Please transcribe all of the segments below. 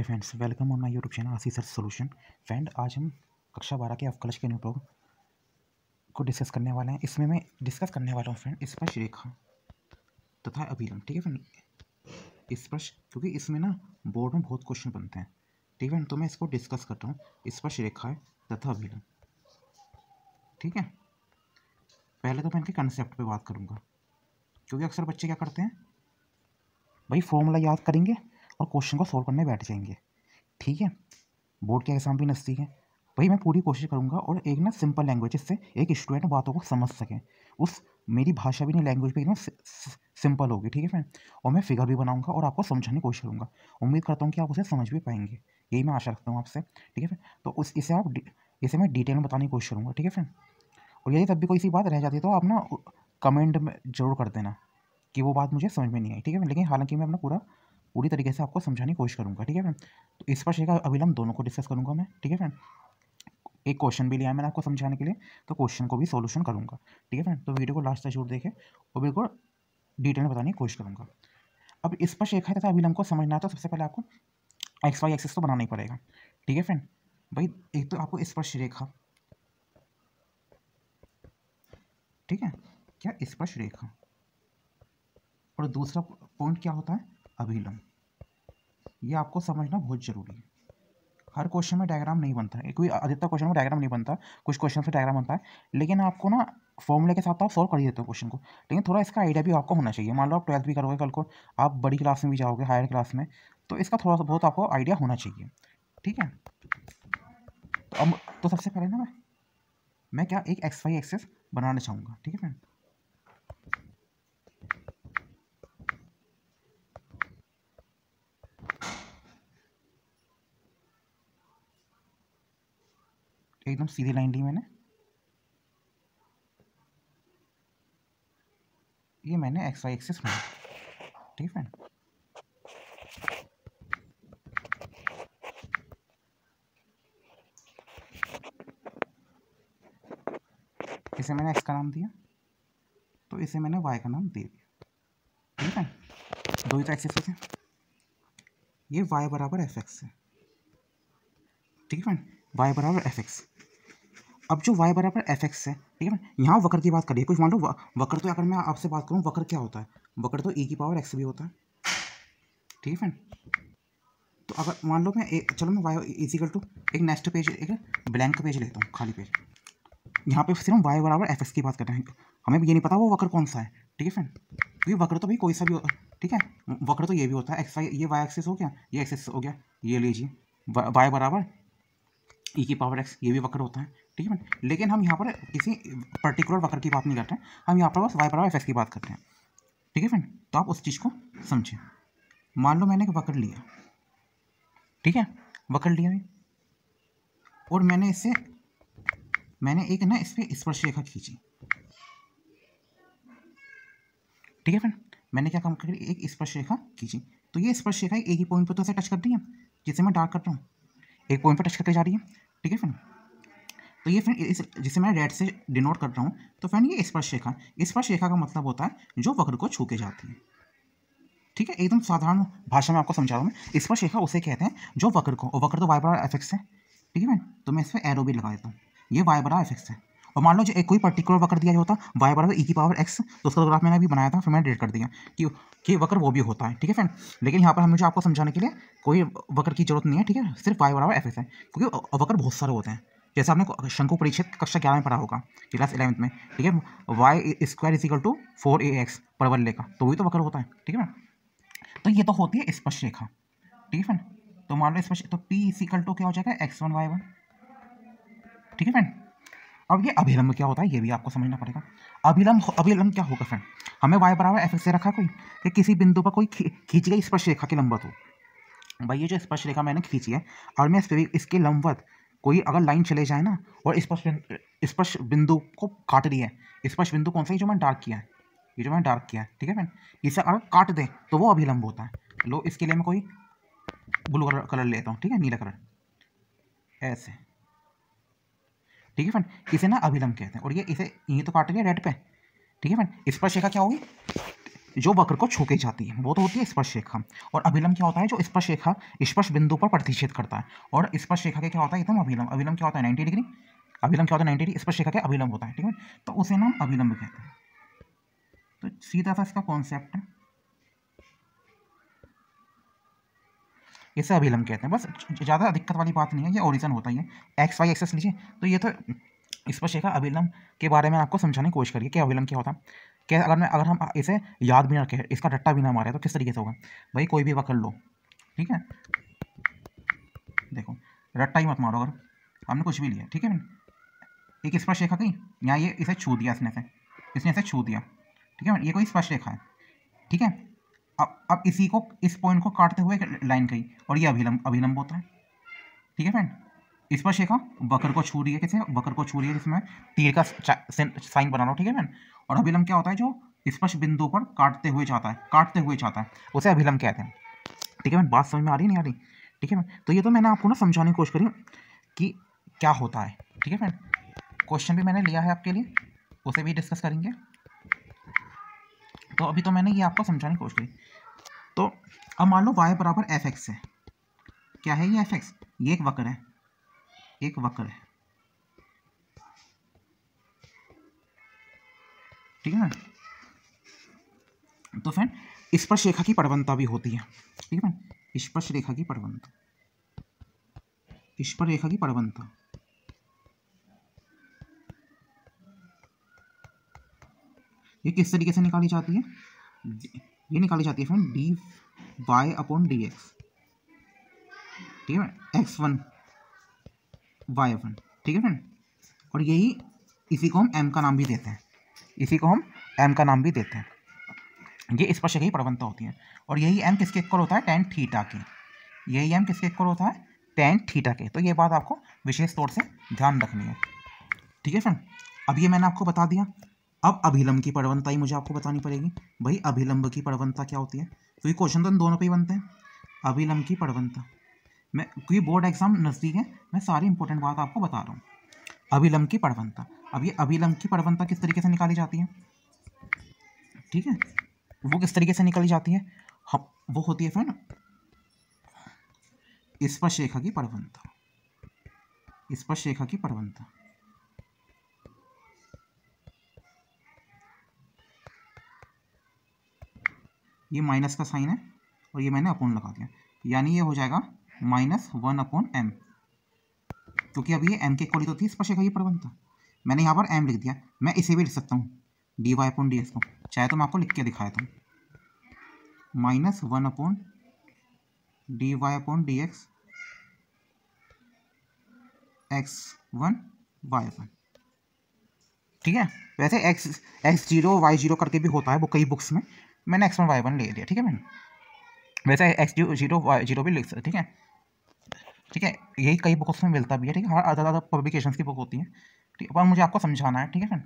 Hi friends, welcome on my YouTube channel Ashish sir solution. Friend, आज हम कक्षा 12 के अवकलज के अनुप्रयोग को डिस्कस करने वाले हैं। इसमें मैं डिस्कस करने वाला हूँ फ्रेंड स्पर्श रेखा तथा अभिलंब। ठीक है फ्रेंड, स्पर्श, क्योंकि इसमें ना बोर्ड में बहुत क्वेश्चन बनते हैं। ठीक है फ्रेंड, तो मैं इसको डिस्कस कर रहा हूँ, स्पर्श रेखा तथा अभिलंब। ठीक है, पहले तो मैं इनके कंसेप्ट पे बात करूँगा, क्योंकि अक्सर बच्चे क्या करते हैं भाई, फॉर्मूला याद करेंगे और क्वेश्चन को सॉल्व करने बैठ जाएंगे। ठीक है, बोर्ड के एग्जाम भी नज़दीक है भाई। मैं पूरी कोशिश करूंगा और एक ना सिंपल लैंग्वेज, जिससे एक स्टूडेंट बातों को समझ सके। उस मेरी भाषा भी नहीं, लैंग्वेज भी एकदम सिंपल होगी। ठीक है फ्रेंड, और मैं फिगर भी बनाऊंगा और आपको समझाने की कोशिश करूंगा। उम्मीद करता हूँ कि आप उसे समझ भी पाएंगे, यही मैं आशा रखता हूँ आपसे। ठीक है फ्रेंड, तो इसे मैं डिटेल में बताने की कोशिश करूँगा। ठीक है फ्रेंड, और यदि तब भी कोई सी बात रह जाती है तो आप ना कमेंट में जरूर कर देना कि वो बात मुझे समझ में नहीं आई। ठीक है, लेकिन हालांकि मैं अपना पूरी तरीके से आपको समझाने की कोशिश करूंगा। ठीक है फ्रेंड, तो स्पर्श रेखा अभिलंब दोनों को डिस्कस करूंगा मैं। ठीक है फ्रेंड, एक क्वेश्चन भी लिया है मैंने आपको समझाने के लिए, तो क्वेश्चन को भी सॉल्यूशन करूंगा। ठीक है फ्रेंड, तो वीडियो को लास्ट तक जरूर देखें और बिल्कुल डिटेल में बताने की कोशिश करूंगा। अब स्पर्श रेखा तथा अभिलंब को समझना है तो सबसे पहले आपको एक्स वाई एक्सिस तो बनाना ही पड़ेगा। ठीक है फ्रेंड भाई, एक तो आपको स्पर्श रेखा, ठीक है, क्या स्पर्श रेखा, और दूसरा पॉइंट क्या होता है, अभिलंब। ये आपको समझना बहुत जरूरी है। हर क्वेश्चन में डायग्राम नहीं बनता है, कोई अधिकतर क्वेश्चन में डायग्राम नहीं बनता, कुछ क्वेश्चन में डायग्राम बनता है, लेकिन आपको ना फॉर्मूले के साथ तो आप सॉल्व कर ही देते हो क्वेश्चन को, लेकिन थोड़ा इसका आइडिया भी आपको होना चाहिए। मान लो आप 12th भी करोगे, कल को आप बड़ी क्लास में भी जाओगे, हायर क्लास में, तो इसका थोड़ा सा बहुत आपको आइडिया होना चाहिए। ठीक है, तो अब तो सबसे पहले ना मैं क्या एक एक्स वाई एक्सिस बनाना चाहूँगा। ठीक है फ्रेंड, एकदम सीधी लाइन ली मैंने, ये मैंने एक्स वाई एक्सिस बना। ठीक है फ्रेंड, इसे मैंने एक्स का नाम दिया, तो इसे मैंने वाई का नाम दे दिया। ठीक है, दो ही तो एक्सिस है, ये वाई बराबर एफ एक्स है। ठीक है फ्रेंड, वाई बराबर एफ एक्स। अब जो y बराबर एफ एक्स है, ठीक है, यहाँ वक्र की बात करिए। कुछ मान लो वक्र, तो अगर मैं आपसे बात करूँ वक्र क्या होता है, वक्र तो e की पावर x भी होता है। ठीक है फ्रेंड, तो अगर मान लो मैं चलो मैं y इजिकल टू एक नेक्स्ट पेज, एक ब्लैंक पेज लेता हूँ, खाली पेज। यहाँ पे सिर्फ y बराबर एफ एक्स की बात करते हैं, हमें ये नहीं पता वो वक्र कौन सा है। ठीक है फ्रेंड, क्योंकि वक्र तो भाई कोई सा भी होता है। ठीक है, वक्र तो ये भी होता है, एक्स वाई, ये y एक्सिस हो गया, ये एक्सिस हो गया, ये लीजिए y बराबर e की पावर x, ये भी वक्र होता है। ठीक है, लेकिन हम यहाँ पर किसी पर्टिकुलर वक्र की बात नहीं करते हैं, हम यहाँ पर बस y बराबर एफ एक्स की बात करते हैं। ठीक है फ्रेंड, तो आप उस चीज़ को समझें। मान लो मैंने एक वक्र लिया, ठीक है, वक्र लिया और मैंने एक ना इस पर स्पर्श रेखा खींची। ठीक है फ्रेंड, मैंने क्या काम करी, एक स्पर्श रेखा खींची, तो ये स्पर्श रेखा एक ही पॉइंट पर तो ऐसे टच कर रही है, जिसे मैं डार्क कर रहा हूँ, एक पॉइंट पर टच करके जा रही है। ठीक है फ्रेंड, तो ये फ्रेंड जिसे मैं रेड से डिनोट कर रहा हूँ, तो फ्रेंड ये स्पर्श रेखा का मतलब होता है जो वक्र को छू के जाती है। ठीक है, एकदम साधारण भाषा में आपको समझा रहा हूँ मैं। स्पर्श रेखा उसे कहते हैं जो वक्र को, और वक्र तो y बराबर एफ एक्स है। ठीक है फ्रेंड, तो मैं इस पर एरो भी लगा देता हूँ, ये y बराबर एफ एक्स है। और मान लो जो एक कोई पर्टिकुलर वक्र दिया होता y बराबर e की पावर x, तो उसका ग्राफ मैंने अभी बनाया था, फिर मैंने डिलीट कर दिया कि वक्र वो भी होता है। ठीक है फ्रेंड, लेकिन यहाँ पर मुझे आपको समझाने के लिए कोई वक्र की जरूरत नहीं है। ठीक है, सिर्फ y बराबर एफ एक्स है, क्योंकि वक्र बहुत सारे होते हैं, जैसे आपने शंकु परीक्षित कक्षा 11 में पढ़ा होगा, क्लास 11th में। ठीक है, Y square is equal to 4ax परवलय का, तो वही तो वक्र होता है। ठीक है, तो ये तो होती है स्पर्श रेखा। ठीक है फ्रेंड, तो मान लो स्पर्श, तो P इक्वल टू क्या हो जाएगा, x1 y1। ठीक है फ्रेंड, अब ये अभिलंब क्या होता है ये भी आपको समझना पड़ेगा। अभिलंब क्या होगा फ्रेंड, हमें y बराबर एफ से रखा कोई, कि किसी बिंदु पर कोई खींची गई स्पर्श रेखा के लंबवत हो। भाई ये जो स्पर्श रेखा मैंने खींची है, और मैं इसके लंबवत कोई अगर लाइन चले जाए ना, और स्पर्श बिंदु को काट रही है, स्पर्श बिंदु कौन सा है, जो मैंने डार्क किया है, ये जो मैंने डार्क किया है। ठीक है फ्रेंड, इसे अगर काट दे तो वो अभिलंब होता है। लो इसके लिए मैं कोई ब्लू कलर लेता हूँ, ठीक है, नीला कलर, ऐसे। ठीक है फ्रेंड, इसे ना अभिलंब कहते हैं, और ये तो काट गया रेड पे। ठीक है फ्रेंड, स्पर्श रेखा क्या होगी, जो वक्र को छू के जाती है वो तो होती है स्पर्श रेखा। और अभिलंब क्या होता है, जो स्पर्श रेखा स्पर्श बिंदु पर प्रतिच्छेद करता है। और स्पर्श रेखा के क्या होता है एकदम अभिलंब। अभिलंब क्या होता है 90 डिग्री। अभिलंब क्या होता है 90 डिग्री, स्पर्श रेखा के अभिलंब होता है, ठीक है। तो उसे नाम अभिलंब कहते हैं। तो सीधा सा इसका कॉन्सेप्ट है, इसे अभिलंब कहते हैं। बस ज़्यादा दिक्कत वाली बात नहीं है, ये ओरिजिन होता ही है। एक्स वाई एक्सेस लीजिए, तो ये तो स्पर्श रेखा अभिलंब के बारे में आपको समझाने की कोशिश करिए कि अभिलंब क्या होता है। क्या अगर हम इसे याद भी ना रखें, इसका रट्टा भी ना मारे, तो किस तरीके से होगा भाई। कोई भी वक्र लो, ठीक है, देखो रट्टा ही मत मारो। अगर हमने कुछ भी लिया, ठीक है, एक स्पर्श रेखा की यहाँ ये इसे छू दिया, इसने इसे छू दिया, ठीक है, ये कोई स्पर्श रेखा है, ठीक है। अब इसी को, इस पॉइंट को काटते हुए लाइन गई, और ये अभिलंब होता है, ठीक है फ्रेंड। स्पर्श रेखा वक्र को छू रही है, किसे वक्र को छू रही है, जिसमें तीर का साइन बना रहा हूँ, ठीक है फ्रेंड। और अभिलंब क्या होता है, जो स्पर्श बिंदु पर काटते हुए जाता है, उसे अभिलंब कहते हैं, ठीक है फ्रेंड। बात समझ में आ रही नहीं आ रही, ठीक है। तो ये तो मैंने आपको ना समझाने की कोशिश करी कि क्या होता है, ठीक है फ्रेंड। क्वेश्चन भी मैंने लिया है आपके लिए, उसे भी डिस्कस करेंगे। तो अभी तो मैंने ये आपको समझाने की कोशिश करी। तो अब मान लो y बराबर एफ एक्स है। क्या है ये एफ एक्स? ये एक वक्र है, एक वक्र है, ठीक है ना। तो फ्रेंड स्पर्श रेखा की परवलता भी होती है, ठीक है ना। स्पर्श रेखा की परवलता, स्पर्श रेखा की परवलता ये किस तरीके से निकाली जाती है? ये निकाली जाती है friend D Y upon D X, ठीक है, एक्स वन वाई वन, ठीक है फ्रेंड। और यही, इसी को हम एम का नाम भी देते हैं, इसी को हम एम का नाम भी देते हैं। ये स्पर्श रेखा की परवलता होती है। और यही एम किसके इक्वल होता है? टेन थीटा के। यही एम किसके इक्वल होता है? टेन थीटा के। तो ये बात आपको विशेष तौर से ध्यान रखनी है, ठीक है फ्रेंड। अब ये मैंने आपको बता दिया। अब अभिलंब की परवलता ही मुझे आपको बतानी पड़ेगी। भाई अभिलंब की परवलता क्या होती है? क्योंकि क्वेश्चन तो इन दोनों पे ही बनते हैं। अभिलंब की परवलता, मैं क्योंकि बोर्ड एग्जाम नज़दीक है, मैं सारी इंपॉर्टेंट बात आपको बता रहा हूँ। अभिलंब की परवलता, अब ये अभिलंब की परवलता किस तरीके से निकाली जाती है, ठीक है, वो किस तरीके से निकाली जाती है? हम, वो होती है फ्रेंड स्पर्श रेखा की परवलता, स्पर्श रेखा की परवलता। ये माइनस का साइन है और ये मैंने अपॉन लगा दिया, यानी ये हो जाएगा -1 अपॉन एम, क्योंकि अब ये एम के इक्वल तो थी स्पर्श रेखा की परवलता। मैंने यहाँ पर एम लिख दिया, मैं इसे भी लिख सकता हूँ D Y upon D X को, चाहे तो मैं आपको लिख के दिखाया था, -1 upon D Y upon D X x1 y1, ठीक है। वैसे x0 y0 करके भी होता है वो कई बुक्स में, मैंने x1 y1 ले लिया, ठीक है मैंने। वैसे x0 y0 भी लिख सकते, ठीक है, ठीक है, यही कई बुक्स में मिलता भी है, ठीक है, हर ज़्यादा पब्लिकेशंस की बुक होती है, ठीक है। पर मुझे आपको समझाना है, ठीक है फ्रेंड।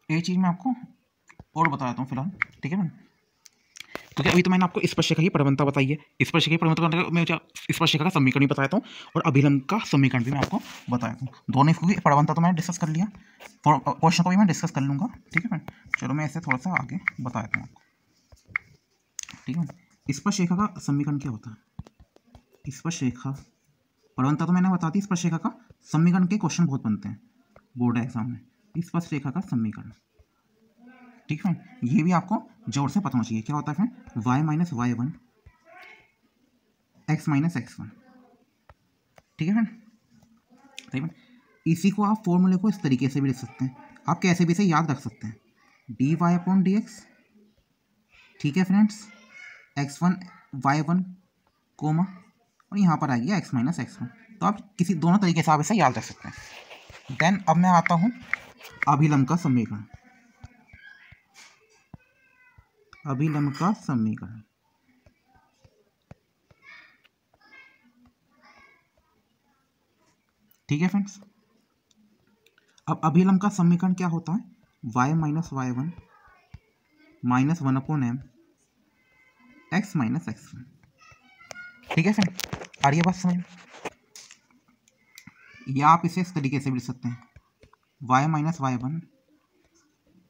ये चीज़ मैं आपको और बता देता हूँ फिलहाल, ठीक है फ्रेंड। क्योंकि अभी तो मैंने आपको स्पर्श रेखा की परवलता बताई है, स्पर्श रेखा की परवलता मैं स्पर्श रेखा का समीकरण भी बताया था और अभिलंब का समीकरण भी मैं आपको बताया था। दोनों की परवलता तो मैंने डिस्कस कर लिया, क्वेश्चन को भी मैं डिस्कस कर लूँगा, ठीक है फ्रेंड। चलो मैं इसे थोड़ा सा आगे बताया था आपको, ठीक है। स्पर्श रेखा का समीकरण क्या होता है? स्पर्श रेखा परवलता तो मैंने बता दी, स्पर्श रेखा का समीकरण के क्वेश्चन बहुत बनते हैं बोर्ड एग्जाम में। स्पर्श रेखा का समीकरण, ठीक है, ये भी आपको जोर से पता होना चाहिए। क्या होता है friend? y minus y1 x minus x1, ठीक है फ्रेंड, ठीक है। इसी को आप फॉर्मूले को इस तरीके से भी लिख सकते हैं, आप कैसे भी इसे याद रख सकते हैं, D Y upon D X, ठीक है फ्रेंड्स, x1 y1 कोमा और यहाँ पर आ गया x माइनस x1। तो आप किसी दोनों तरीके से आप इसे याद रख सकते हैं। देन अब मैं आता हूँ अभिलंब का समीकरण, अभिलंब का समीकरण, ठीक है फ्रेंड्स। अब अभिलंब का समीकरण क्या होता है? y minus y1 minus 1 upon M x minus x1, ठीक है फ्रेंड। आ रही है बात समझ में? या आप इसे इस तरीके से भी लिख सकते हैं y minus y1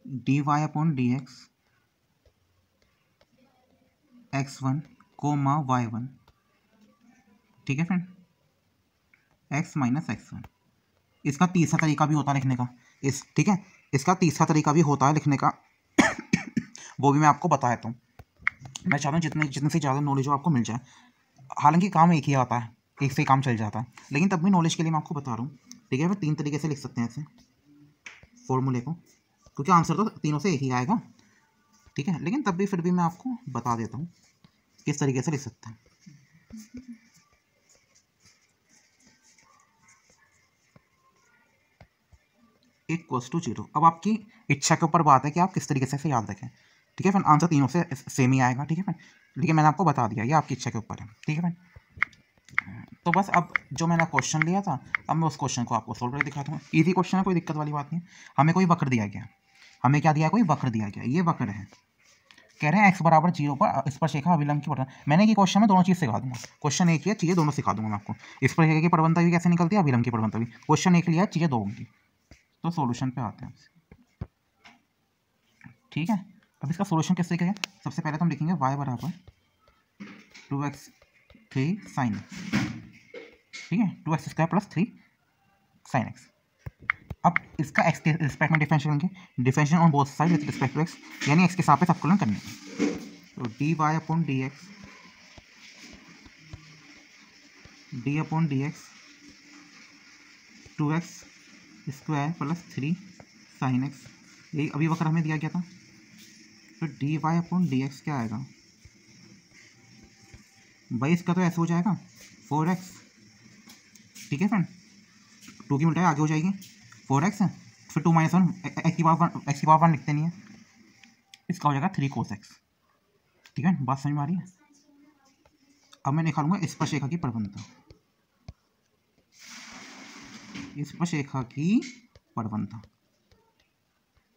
D Y upon D X one comma Y one, ठीक है friend, X minus X one. इसका तीसरा तरीका भी होता है लिखने का, ठीक है, इसका तीसरा तरीका भी होता है लिखने का वो भी मैं आपको बता देता हूँ। मैं चाहता हूँ जितने से ज़्यादा नॉलेज हो आपको मिल जाए। हालांकि काम एक ही आता है, एक से काम चल जाता है, लेकिन तब भी नॉलेज के लिए मैं आपको बता रहा हूँ, ठीक है। फिर 3 तरीके से लिख सकते हैं ऐसे फॉर्मूले को, क्योंकि आंसर तो तीनों से एक ही आएगा, ठीक है, लेकिन तब भी फिर भी मैं आपको बता देता हूँ किस तरीके से लिख सकते हैं। Equals to 0। अब आपकी इच्छा के ऊपर बात है कि आप किस तरीके से याद रखें, ठीक है फ्रेंड। आंसर तीनों से सेम ही आएगा, ठीक है फ्रेंड, लेकिन मैंने आपको बता दिया, ये आपकी इच्छा के ऊपर है, ठीक है फ्रेंड। तो बस अब जो मैंने क्वेश्चन लिया था, अब मैं उस क्वेश्चन को आपको सोल्व करके दिखाता हूँ। इजी क्वेश्चन है, कोई दिक्कत वाली बात नहीं। हमें कोई वक्र दिया गया, हमें क्या दिया, कोई वक्र दिया गया, ये वक्र है। कह रहे हैं x बराबर 0 पर स्पर्शरेखा अभिलंब की प्रवणता। मैंने ये क्वेश्चन में दोनों चीज़ सिखा दूंगा, क्वेश्चन एक ही है, चीज़ें दोनों सिखा दूंगा मैं आपको। स्पर्शरेखा की प्रवणता भी कैसे निकलती है, अभिलंब की प्रवणता भी। क्वेश्चन एक लिया है, चीज़ें दो होंगी। तो सॉल्यूशन पे आते हैं, ठीक है। अब इसका सॉल्यूशन किस तरीके है, सबसे पहले तो हम लिखेंगे y बराबर 2x3 sin, ठीक है, 2x² प्लस 3 sin x। अब इसका x के रिस्पेक्ट में डिफरेंशियल लेंगे, differential on both side with respect to x, यानी x के सापेक्ष अवकलन करने। तो dy upon dx 2x² plus 3 sin x, यही अभी वक्र हमें दिया गया था। तो dy अपॉन dx क्या आएगा भाई, इसका तो ऐसे हो जाएगा 4x, ठीक है फ्रेंड, 2 की मिनटाई आगे हो जाएगी 4x है, फिर 2 - 1 x की पावर 1 लिखते नहीं है, इसका हो जाएगा 3 cos x, ठीक है, बात समझ में आ रही है। अब मैं निकालूंगा स्पर्शरेखा की प्रवणता, स्पर्शरेखा की प्रवणता,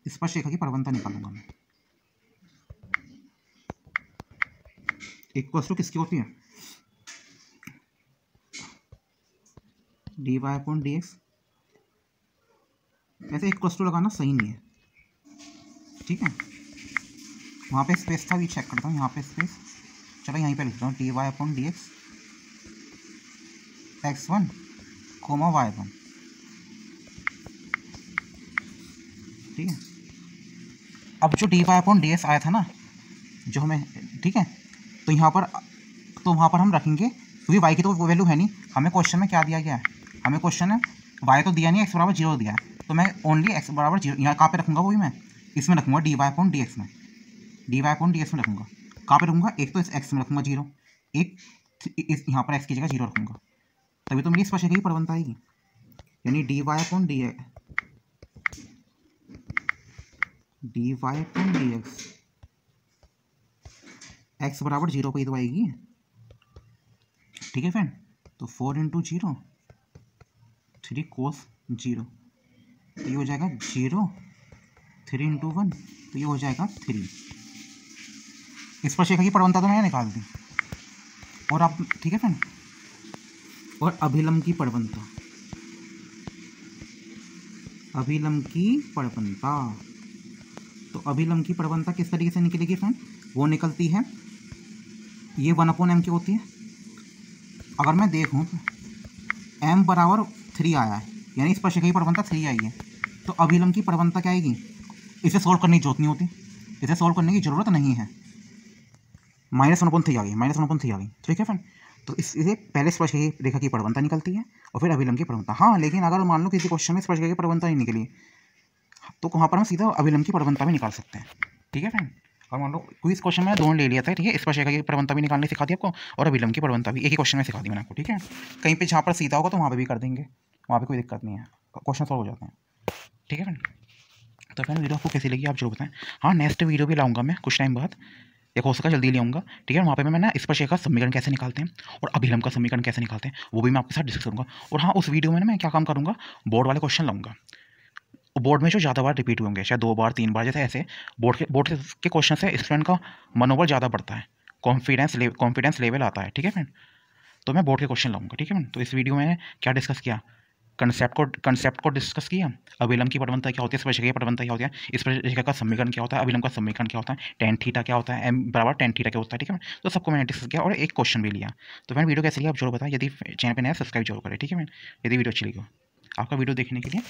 स्पर्शरेखा की प्रवणता निकालूंगा मैं। इक्वल्स टू किसकी होती है, dy अपॉन dx। ऐसे इक्वल्स टू लगाना सही नहीं है, ठीक है, वहाँ पे स्पेस था, भी चेक करता हूँ, यहाँ पे स्पेस, चलो यहीं पे लिखता हूँ dy upon dx x1 coma y1, ठीक है। अब जो dy अपॉन dx आया था ना, जो हमें, ठीक है, तो यहाँ पर, तो वहाँ पर हम रखेंगे, क्योंकि y की तो वैल्यू है नहीं, हमें क्वेश्चन में क्या दिया गया है, हमें क्वेश्चन है y तो दिया नहीं है, x बराबर 0 दिया है, तो मैं ओनली x बराबर 0 यहाँ कहाँ पे रखूँगा, वो भी मैं इसमें रखूँगा dy अपॉन dx में, dy अपॉन dx में रखूँगा। कहाँ पे रखूँगा, एक तो इस x में रखूँगा 0, एक इस यहाँ पर x की जगह 0 रखूँगा, तभी तो मेरी स्पर्शरेखा की प्रवणता आएगी, यानी dy अपॉन dx x बराबर 0 पर ही तो आएगी, ठीक है फ्रेंड। तो 4 × 0 3 cos 0, तो ये हो जाएगा 0, 3 × 1 तो ये हो जाएगा 3। स्पर्शरेखा की प्रवणता तो मैंने निकाल दी, और आप, ठीक है फ्रेंड, और अभिलंब की प्रवणता, अभिलंब की प्रवणता, तो अभिलंब की प्रवणता किस तरीके से निकलेगी फ्रेंड, वो निकलती है, ये 1/m की होती है। अगर मैं देखूं तो m बराबर 3 आया है, यानी स्पर्शरेखा की प्रवणता 3 आई है, तो अभिलंब की प्रवणता क्या आएगी, इसे सॉल्व करने की जरूरत नहीं होती, इसे सॉल्व करने की जरूरत नहीं है, -1/3 आ गई, -1/3 आ गई, ठीक है फ्रेंड। तो इसे पहले स्पर्शरेखा की प्रवणता निकलती है और फिर अभिलंब की प्रवणता। हाँ, लेकिन अगर मान लो किसी क्वेश्चन में स्पर्शरेखा की प्रवणता नहीं निकली, तो वहाँ पर हम सीधा अभिलंब की प्रवणता भी निकाल सकते हैं, ठीक है फ्रेंड। और मान लो कोई इस क्वेश्चन में दोनों ले लिया था, ठीक है, स्पर्शरेखा की प्रवणता भी निकालनी सिखा दी आपको और अभिलंब की प्रवणता भी एक ही क्वेश्चन में सिखा दी मैंने आपको, ठीक है। कहीं पे जहाँ पर सीधा होगा तो वहाँ पे भी कर देंगे, वहाँ पे कोई दिक्कत नहीं है, क्वेश्चन सॉल्व हो जाते हैं, ठीक है फ्रेंड। तो फ्रेंड वीडियो आपको कैसी लगी आप जरूर बताएं। हाँ, नेक्स्ट वीडियो भी लाऊंगा मैं कुछ टाइम बाद, एक हो सका जल्दी ले आऊँगा, ठीक है। वहाँ पे मैं ना स्पर्शरेखा समीकरण कैसे निकालते हैं और अभिलंब का समीकरण कैसे निकालते हैं वो भी मैं आपके साथ डिस्कस करूँगा। और हाँ, उस वीडियो में ना मैं क्या काम करूँगा, बोर्ड वाले क्वेश्चन लाऊंगा, बोर्ड में जो ज़्यादा बार रिपीट होंगे, शायद 2 बार 3 बार, जैसे ऐसे बोर्ड के क्वेश्चन से स्टूडेंट का मनोबल ज़्यादा बढ़ता है, कॉन्फिडेंस लेवल आता है, ठीक है फ्रेंड। तो मैं बोर्ड के क्वेश्चन लाऊंगा, ठीक है फ्रेंड। तो इस वीडियो में क्या डिस्कस किया, कंसेप्ट को डिस्कस किया। अभिलंब की पटवनता क्या होती है, स्पर्शरेखा की पटवनता क्या होती है, स्पर्शरेखा का समीकरण क्या होता है, अभिलंब का समीकरण क्या होता है, टेन थीटा क्या होता है, एम बराबर टेन थीटा क्या होता है, ठीक है। तो सबको मैंने डिस्कस किया और एक क्वेश्चन भी लिया। तो फ्रेंड वीडियो कैसी लगी आप जरूर बताएं, यदि चैनल पर नया सब्सक्राइब जरूर करें, ठीक है फ्रेंड। यदि वीडियो अच्छी लगी हो, आपका वीडियो देखने के लिए